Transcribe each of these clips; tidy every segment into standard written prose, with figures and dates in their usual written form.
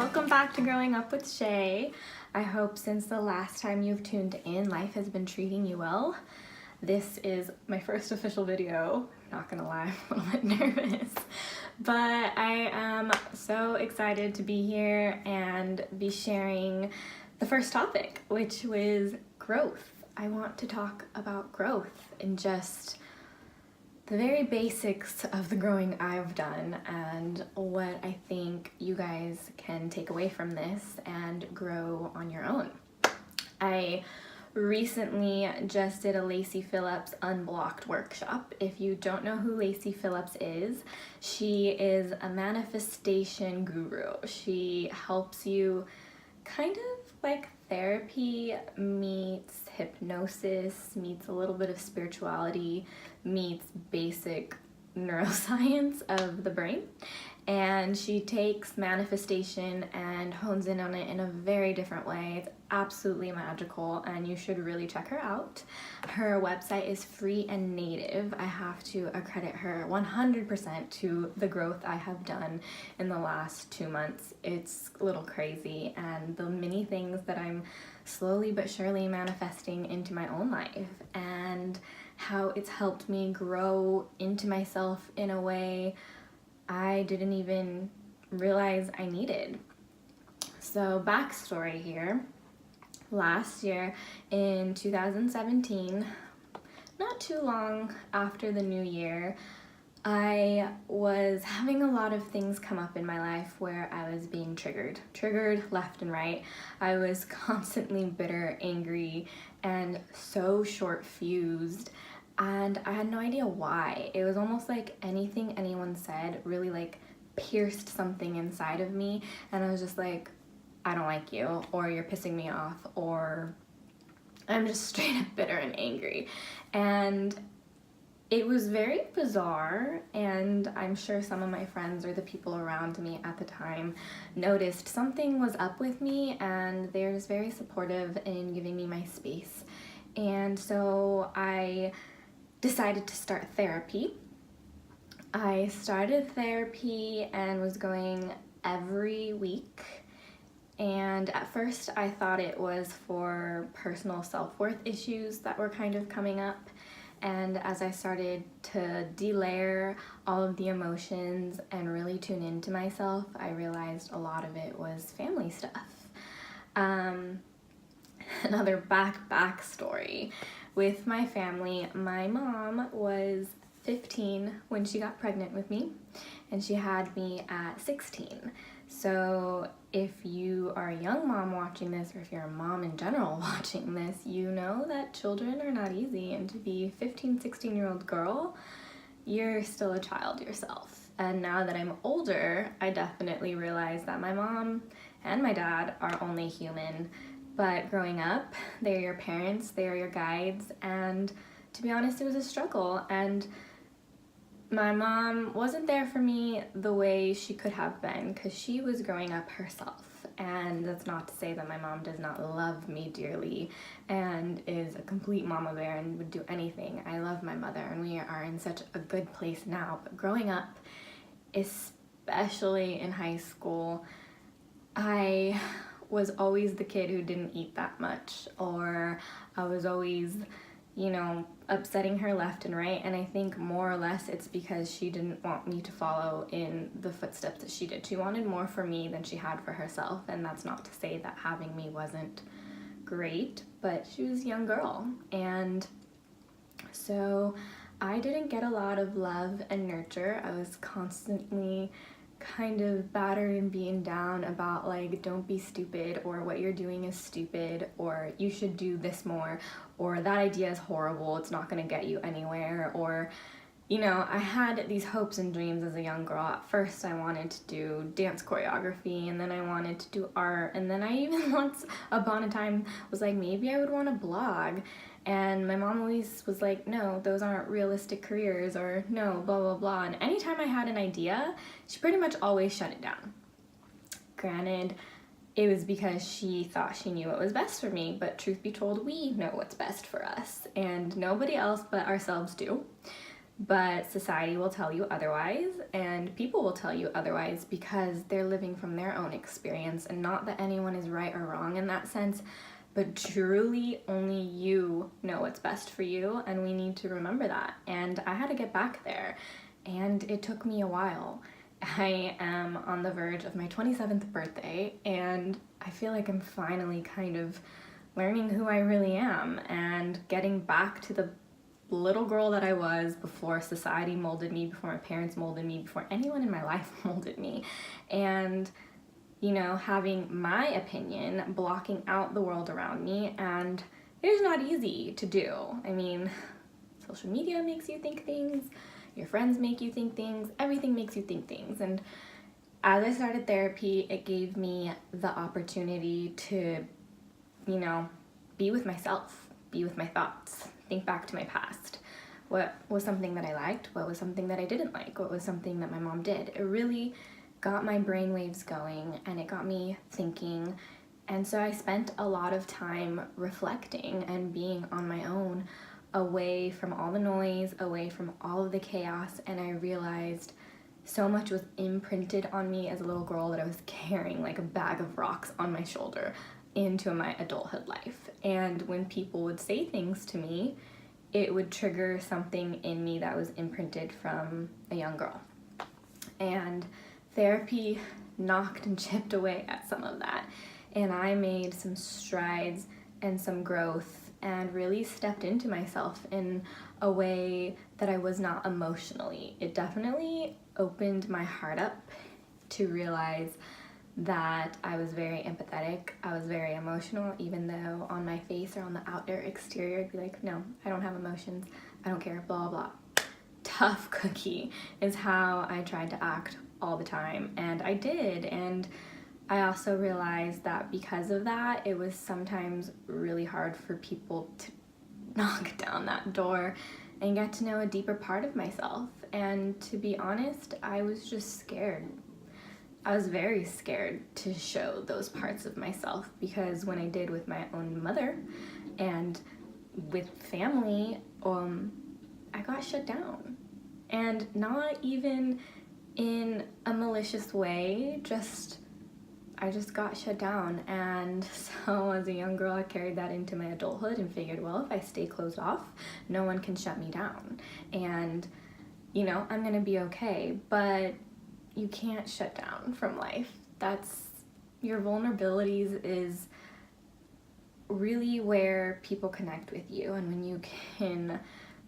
Welcome back to Growing Up with Shay. I hope since the last time you've tuned in, life has been treating you well. This is my first official video. Not gonna lie, I'm a little bit nervous. But I am so excited to be here and be sharing the first topic, which was growth. I want to talk about growth and just the very basics of the growing I've done and what I think you guys can take away from this and grow on your own. I recently just did a Lacy Phillips Unblocked workshop. If you don't know who Lacy Phillips is, she is a manifestation guru. She helps you kind of like therapy meets hypnosis, meets a little bit of spirituality, meets basic neuroscience of the brain. And she takes manifestation and hones in on it in a very different way. It's absolutely magical and you should really check her out. Her website is free and native. I have to accredit her 100% to the growth I have done in the last 2 months. It's a little crazy, and the many things that I'm slowly but surely manifesting into my own life and how it's helped me grow into myself in a way I didn't even realize I needed. So backstory here, last year in 2017, not too long after the new year, I was having a lot of things come up in my life where I was being triggered left and right. I was constantly bitter, angry, and so short-fused, and I had no idea why. It was almost like anything anyone said really like pierced something inside of me, and I was just like, I don't like you, or you're pissing me off, or I'm just straight up bitter and angry. And it was very bizarre, and I'm sure some of my friends or the people around me at the time noticed something was up with me, and they're just very supportive in giving me my space. And so I decided to start therapy. I started therapy and was going every week. And at first I thought it was for personal self-worth issues that were kind of coming up. And as I started to delayer all of the emotions and really tune into myself, I realized a lot of it was family stuff. Another backstory with my family, my mom was 15 when she got pregnant with me, and she had me at 16. So if you are a young mom watching this, or if you're a mom in general watching this, you know that children are not easy, and to be a 15, 16-year-old girl, you're still a child yourself. And now that I'm older, I definitely realize that my mom and my dad are only human, but growing up, they're your parents, they're your guides, and to be honest, it was a struggle, and my mom wasn't there for me the way she could have been because she was growing up herself. And that's not to say that my mom does not love me dearly and is a complete mama bear and would do anything. I love my mother and we are in such a good place now. But growing up, especially in high school, I was always the kid who didn't eat that much, or I was always, upsetting her left and right. And I think more or less it's because she didn't want me to follow in the footsteps that she did. She wanted more for me than she had for herself. And that's not to say that having me wasn't great, but she was a young girl. And so I didn't get a lot of love and nurture. I was constantly kind of battered and being down about like, don't be stupid, or what you're doing is stupid, or you should do this more, or that idea is horrible, it's not going to get you anywhere, or I had these hopes and dreams as a young girl. At first I wanted to do dance choreography, and then I wanted to do art, and then I even once upon a time was like, maybe I would want to blog. And my mom always was like, no, those aren't realistic careers, or no, blah, blah, blah. And anytime I had an idea, she pretty much always shut it down. Granted, it was because she thought she knew what was best for me, but truth be told, we know what's best for us, and nobody else but ourselves do. But society will tell you otherwise, and people will tell you otherwise because they're living from their own experience, and not that anyone is right or wrong in that sense, but truly only you know what's best for you, and we need to remember that. And I had to get back there, and it took me a while. I am on the verge of my 27th birthday, and I feel like I'm finally kind of learning who I really am and getting back to the little girl that I was before society molded me, before my parents molded me, before anyone in my life molded me. And you know, having my opinion, blocking out the world around me, and it's not easy to do. I mean, social media makes you think things, your friends make you think things, everything makes you think things. And as I started therapy, it gave me the opportunity to, you know, be with myself, be with my thoughts, think back to my past. What was something that I liked? What was something that I didn't like? What was something that my mom did? It really got my brainwaves going, and it got me thinking. And so I spent a lot of time reflecting and being on my own, away from all the noise, away from all of the chaos. And I realized so much was imprinted on me as a little girl that I was carrying like a bag of rocks on my shoulder into my adulthood life. And when people would say things to me, it would trigger something in me that was imprinted from a young girl. And therapy knocked and chipped away at some of that, and I made some strides and some growth and really stepped into myself in a way that I was not emotionally. It definitely opened my heart up to realize that I was very empathetic, I was very emotional, even though on my face or on the outer exterior I'd be like, no, I don't have emotions, I don't care, blah blah. Tough cookie is how I tried to act all the time, and I did. And I also realized that because of that, it was sometimes really hard for people to knock down that door and get to know a deeper part of myself. And to be honest, I was just scared. I was very scared to show those parts of myself, because when I did with my own mother and with family, I got shut down. And not even in a malicious way, I just got shut down. And so as a young girl, I carried that into my adulthood and figured, well, if I stay closed off, no one can shut me down. And, you know, I'm gonna be okay. But you can't shut down from life. That's, your vulnerabilities is really where people connect with you. And when you can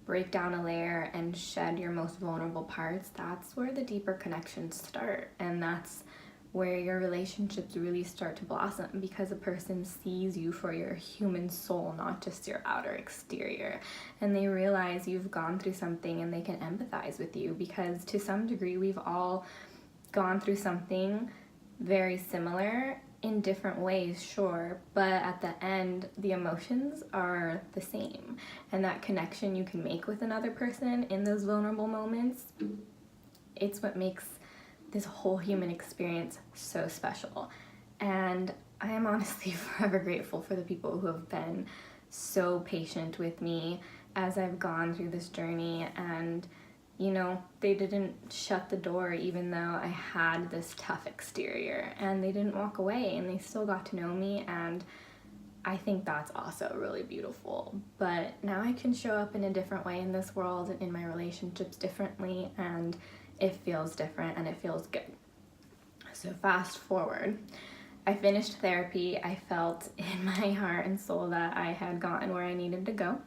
break down a layer and shed your most vulnerable parts, that's where the deeper connections start. And that's where your relationships really start to blossom, because a person sees you for your human soul, not just your outer exterior. And they realize you've gone through something and they can empathize with you, because to some degree we've all gone through something very similar in different ways, sure, but at the end the emotions are the same. And that connection you can make with another person in those vulnerable moments, it's what makes this whole human experience so special. And I am honestly forever grateful for the people who have been so patient with me as I've gone through this journey. And you know, they didn't shut the door even though I had this tough exterior, and they didn't walk away, and they still got to know me. And I think that's also really beautiful. But now I can show up in a different way in this world and in my relationships differently, and it feels different and it feels good. So fast forward, I finished therapy. I felt in my heart and soul that I had gotten where I needed to go,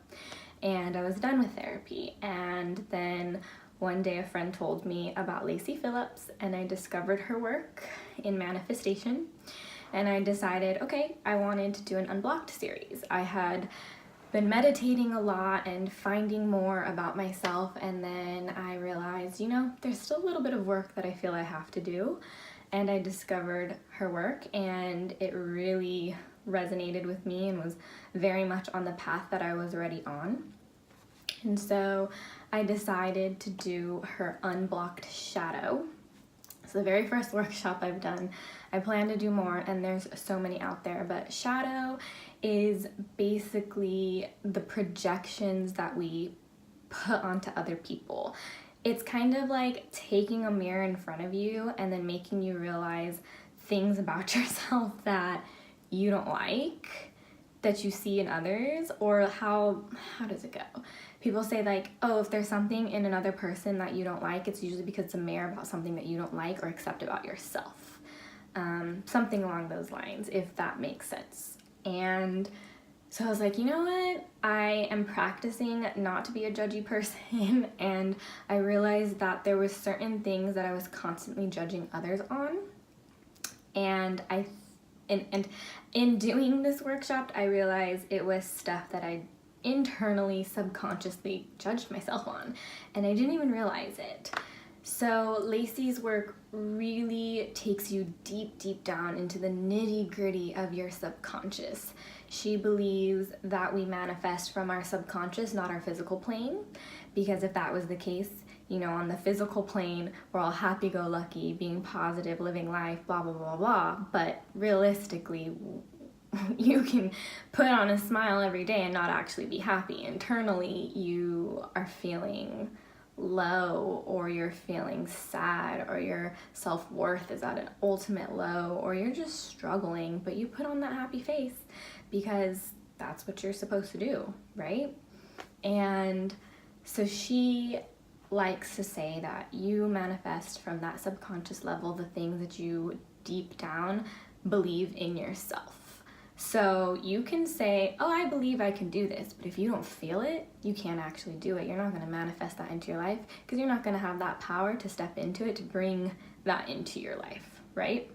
and I was done with therapy. And then one day a friend told me about Lacy Phillips, and I discovered her work in manifestation, and I decided, okay, I wanted to do an Unblocked series. I had been meditating a lot and finding more about myself, and then I realized, you know, there's still a little bit of work that I feel I have to do. And I discovered her work, and it really resonated with me and was very much on the path that I was already on. And so I decided to do her Unblocked Shadow. It's the very first workshop I've done. I plan to do more, and there's so many out there, but Shadow is basically the projections that we put onto other people. It's kind of like taking a mirror in front of you and then making you realize things about yourself that you don't like, that you see in others, or how does it go? People say like, oh, if there's something in another person that you don't like, it's usually because it's a mirror about something that you don't like or accept about yourself. Something along those lines, if that makes sense. And so I was like, you know what? I am practicing not to be a judgy person, and I realized that there was certain things that I was constantly judging others on. And in doing this workshop, I realized it was stuff that I internally, subconsciously judged myself on, and I didn't even realize it. So Lacy's work really takes you deep down into the nitty-gritty of your subconscious. She believes that we manifest from our subconscious, not our physical plane, because if that was the case, you know, on the physical plane, we're all happy-go-lucky, being positive, living life, blah, blah, blah, blah, but realistically, you can put on a smile every day and not actually be happy. Internally, you are feeling low, or you're feeling sad, or your self-worth is at an ultimate low, or you're just struggling, but you put on that happy face because that's what you're supposed to do, right? And so she likes to say that you manifest from that subconscious level the things that you deep down believe in yourself. So you can say, oh, I believe I can do this, but if you don't feel it, you can't actually do it. You're not going to manifest that into your life because you're not going to have that power to step into it, to bring that into your life, right?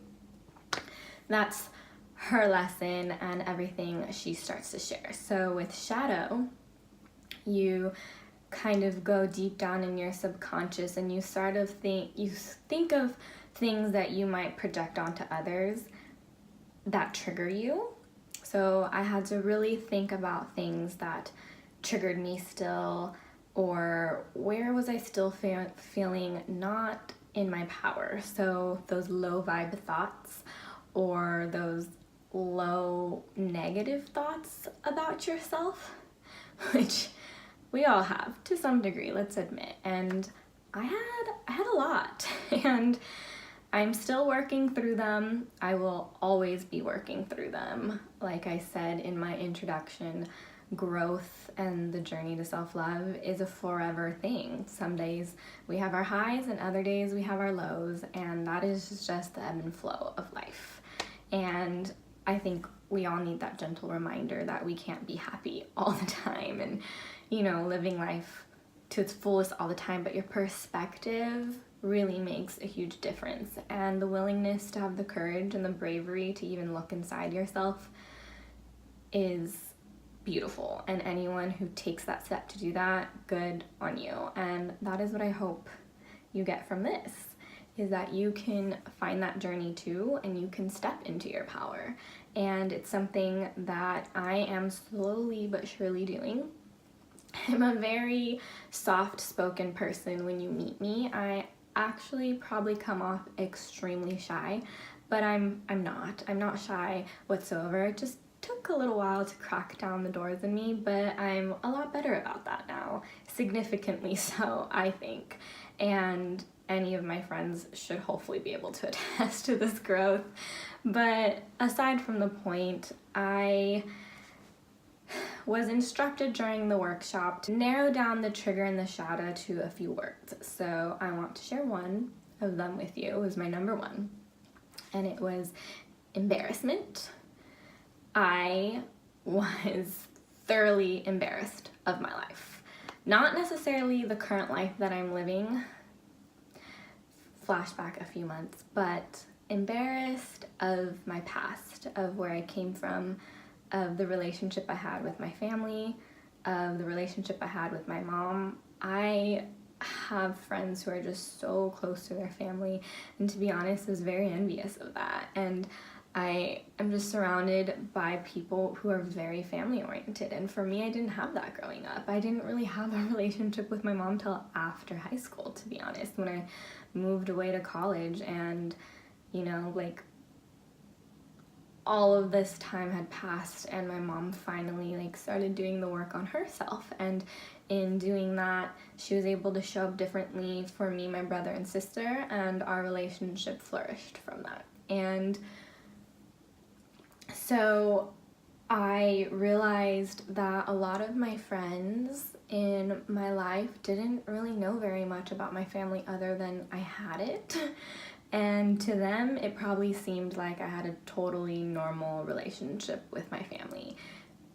That's her lesson and everything she starts to share. So with Shadow, you kind of go deep down in your subconscious and you think of things that you might project onto others that trigger you. So I had to really think about things that triggered me still, or where was I still feeling not in my power. So those low vibe thoughts, or those low negative thoughts about yourself, which we all have to some degree, let's admit. And I had a lot, and I'm still working through them. I will always be working through them. Like I said in my introduction, growth and the journey to self-love is a forever thing. Some days we have our highs and other days we have our lows, and that is just the ebb and flow of life. And I think we all need that gentle reminder that we can't be happy all the time and, you know, living life to its fullest all the time, but your perspective really makes a huge difference. And the willingness to have the courage and the bravery to even look inside yourself is beautiful. And anyone who takes that step to do that, good on you. And that is what I hope you get from this, is that you can find that journey too, and you can step into your power. And it's something that I am slowly but surely doing. I'm a very soft-spoken person when you meet me. I actually probably come off extremely shy, but I'm not shy whatsoever. It just took a little while to crack down the doors in me, but I'm a lot better about that now, significantly so, I think. And any of my friends should hopefully be able to attest to this growth. But aside from the point, I was instructed during the workshop to narrow down the trigger and the shadow to a few words. So I want to share one of them with you. It was my number one, and it was embarrassment. I was thoroughly embarrassed of my life. Not necessarily the current life that I'm living, flashback a few months, but embarrassed of my past, of where I came from, of the relationship I had with my family, of the relationship I had with my mom. I have friends who are just so close to their family, and to be honest, I was very envious of that. And I am just surrounded by people who are very family oriented, and for me, I didn't have that growing up. I didn't really have a relationship with my mom till after high school, to be honest, when I moved away to college. And, you know, like, all of this time had passed and my mom finally like started doing the work on herself, and in doing that she was able to show up differently for me, my brother and sister, and our relationship flourished from that. And so I realized that a lot of my friends in my life didn't really know very much about my family other than I had it. And to them, it probably seemed like I had a totally normal relationship with my family.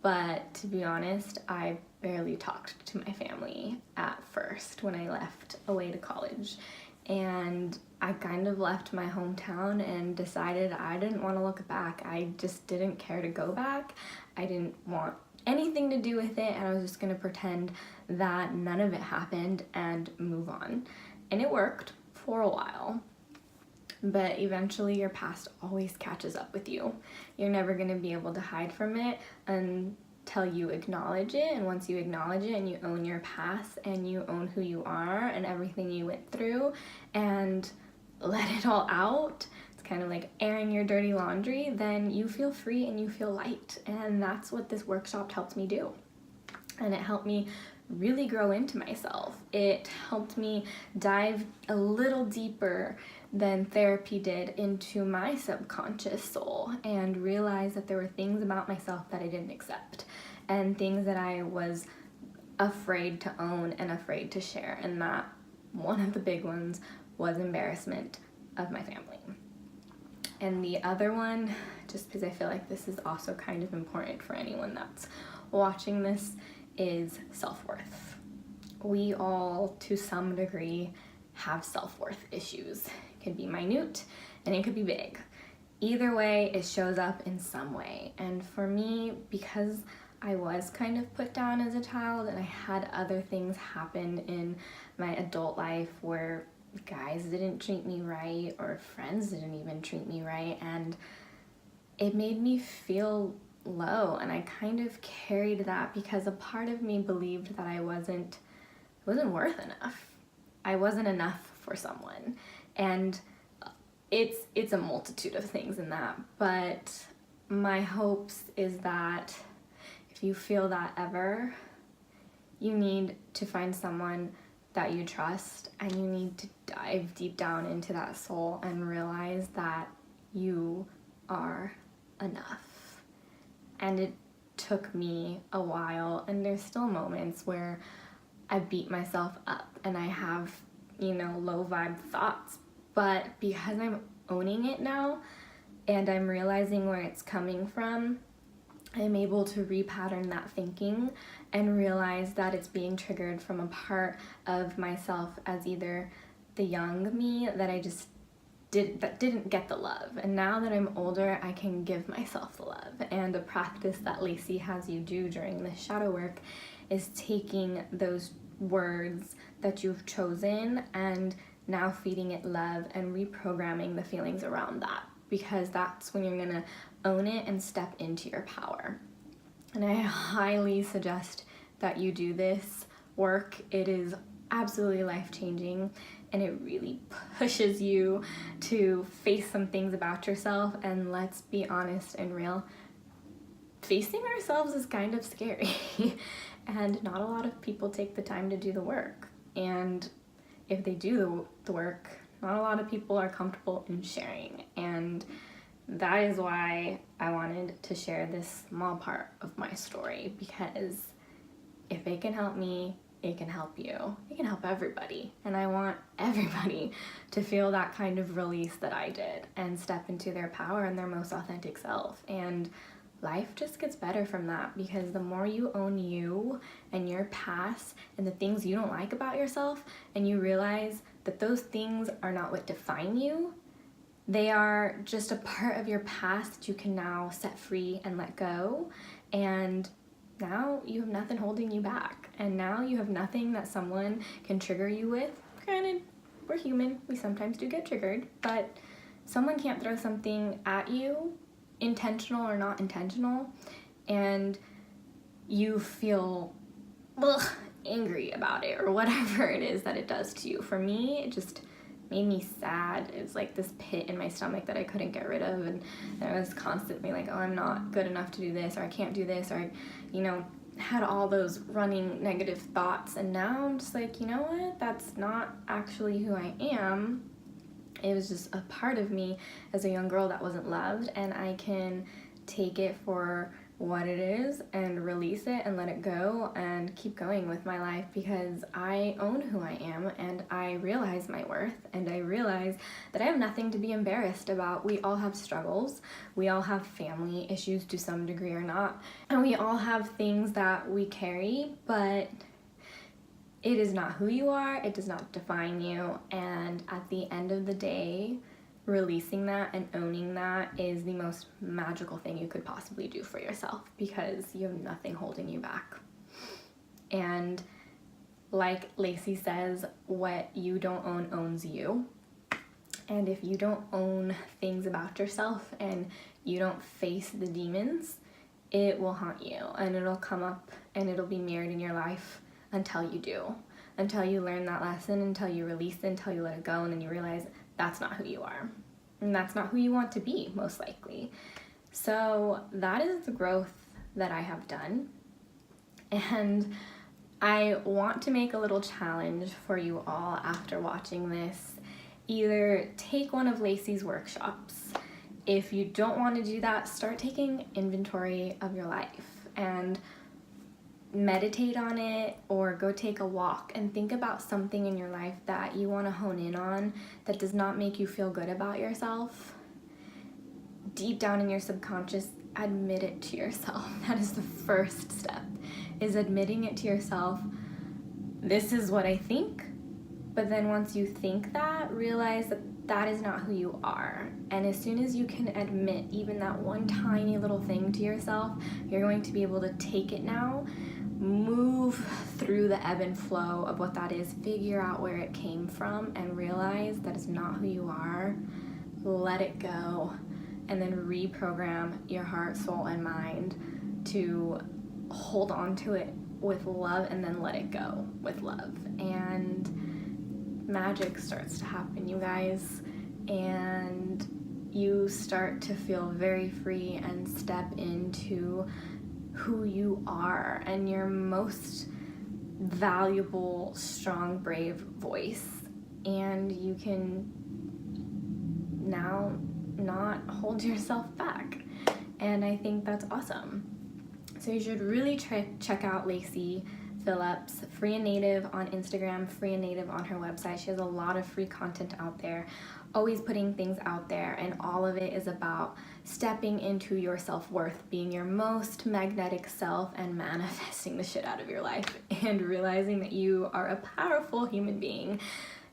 But to be honest, I barely talked to my family at first when I left away to college. And I kind of left my hometown and decided I didn't want to look back. I just didn't care to go back. I didn't want anything to do with it, and I was just going to pretend that none of it happened and move on. And it worked for a while. But eventually your past always catches up with you. You're never going to be able to hide from it until you acknowledge it. And once you acknowledge it and you own your past and you own who you are and everything you went through and let it all out, it's kind of like airing your dirty laundry, then you feel free and you feel light. And that's what this workshop helped me do. And it helped me really grow into myself. It helped me dive a little deeper than therapy did into my subconscious soul and realize that there were things about myself that I didn't accept and things that I was afraid to own and afraid to share. And that one of the big ones was embarrassment of my family. And the other one, just because I feel like this is also kind of important for anyone that's watching this, is self-worth. We all, to some degree, have self-worth issues. It could be minute and it could be big. Either way, it shows up in some way. And for me, because I was kind of put down as a child and I had other things happen in my adult life where guys didn't treat me right or friends didn't even treat me right, and it made me feel low, and I kind of carried that because a part of me believed that I wasn't worth enough. I wasn't enough for someone. And it's a multitude of things in that, but my hopes is that if you feel that ever, you need to find someone that you trust, and you need to dive deep down into that soul and realize that you are enough. And it took me a while, and there's still moments where I beat myself up and I have, low vibe thoughts. But because I'm owning it now and I'm realizing where it's coming from, I'm able to repattern that thinking and realize that it's being triggered from a part of myself as either the young me that I just didn't get the love. And now that I'm older, I can give myself the love. And a practice that Lacy has you do during this shadow work is taking those words that you've chosen and now feeding it love and reprogramming the feelings around that, because that's when you're gonna own it and step into your power. And I highly suggest that you do this work. It is absolutely life-changing, and it really pushes you to face some things about yourself. And let's be honest and real, facing ourselves is kind of scary and not a lot of people take the time to do the work. And if they do the work, not a lot of people are comfortable in sharing. And that is why I wanted to share this small part of my story, because if it can help me, it can help you. It can help everybody. And I want everybody to feel that kind of release that I did and step into their power and their most authentic self. And life just gets better from that, because the more you own you and your past and the things you don't like about yourself, and you realize that those things are not what define you, they are just a part of your past that you can now set free and let go. And now you have nothing holding you back. And now you have nothing that someone can trigger you with. Granted, we're human. We sometimes do get triggered. But someone can't throw something at you, intentional or not intentional, and you feel angry about it or whatever it is that it does to you. For me, it just made me sad. It was like this pit in my stomach that I couldn't get rid of, and I was constantly like, oh, I'm not good enough to do this, or I can't do this, or I, you know, had all those running negative thoughts. And now I'm just like, you know what, that's not actually who I am. It was just a part of me as a young girl that wasn't loved, and I can take it for what it is and release it and let it go and keep going with my life, because I own who I am, and I realize my worth, and I realize that I have nothing to be embarrassed about. We all have struggles. We all have family issues to some degree or not, and we all have things that we carry, but it is not who you are. It does not define you. And at the end of the day, releasing that and owning that is the most magical thing you could possibly do for yourself, because you have nothing holding you back. And like Lacy says, what you don't own owns you. And if you don't own things about yourself and you don't face the demons, it will haunt you, and it'll come up and it'll be mirrored in your life until you do, until you learn that lesson, until you release it, until you let it go, and then you realize that's not who you are. And that's not who you want to be, most likely. So that is the growth that I have done. And I want to make a little challenge for you all after watching this. Either take one of Lacy's workshops. If you don't want to do that, start taking inventory of your life and meditate on it, or go take a walk and think about something in your life that you want to hone in on that does not make you feel good about yourself. Deep down in your subconscious, admit it to yourself. That is the first step, is admitting it to yourself. This is what I think, but then once you think that, realize that that is not who you are. And as soon as you can admit even that one tiny little thing to yourself, you're going to be able to take it now, move through the ebb and flow of what that is, figure out where it came from, and realize that is not who you are. Let it go, and then reprogram your heart, soul, and mind to hold on to it with love, and then let it go with love. And magic starts to happen, you guys, and you start to feel very free and step into who you are and your most valuable, strong, brave voice. And you can now not hold yourself back. And I think that's awesome. So you should really check out Lacy Phillips, Free and Native on Instagram, Free and Native on her website. She has a lot of free content out there, always putting things out there, and all of it is about stepping into your self-worth, being your most magnetic self, and manifesting the shit out of your life, and realizing that you are a powerful human being.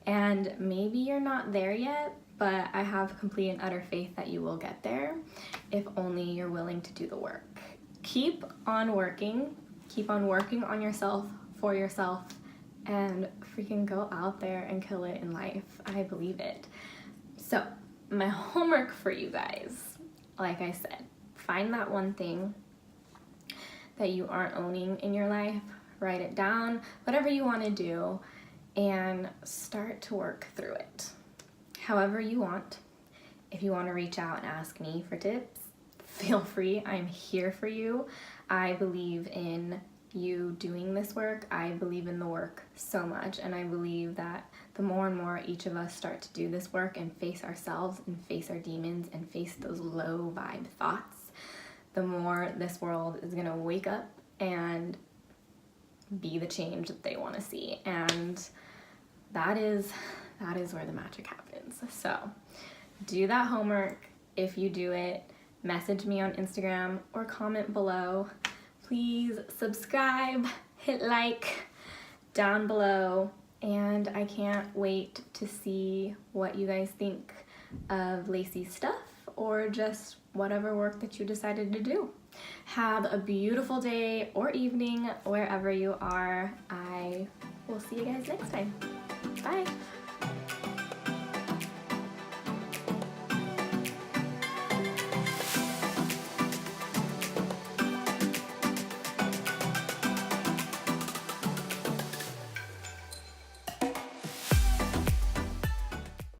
And maybe you're not there yet, but I have complete and utter faith that you will get there if only you're willing to do the work. Keep on working on yourself, for yourself, and freaking go out there and kill it in life. I believe it. So my homework for you guys, like I said, find that one thing that you aren't owning in your life, write it down, whatever you want to do, and start to work through it. However you want. If you want to reach out and ask me for tips, feel free. I'm here for you. I believe in you doing this work. I believe in the work so much, and I believe that the more and more each of us start to do this work and face ourselves and face our demons and face those low vibe thoughts, the more this world is gonna wake up and be the change that they want to see. And that is where the magic happens. So do that homework. If you do it, message me on Instagram or comment below. Please subscribe, hit like down below, and I can't wait to see what you guys think of Lacy's stuff, or just whatever work that you decided to do. Have a beautiful day or evening wherever you are. I will see you guys next time. Bye.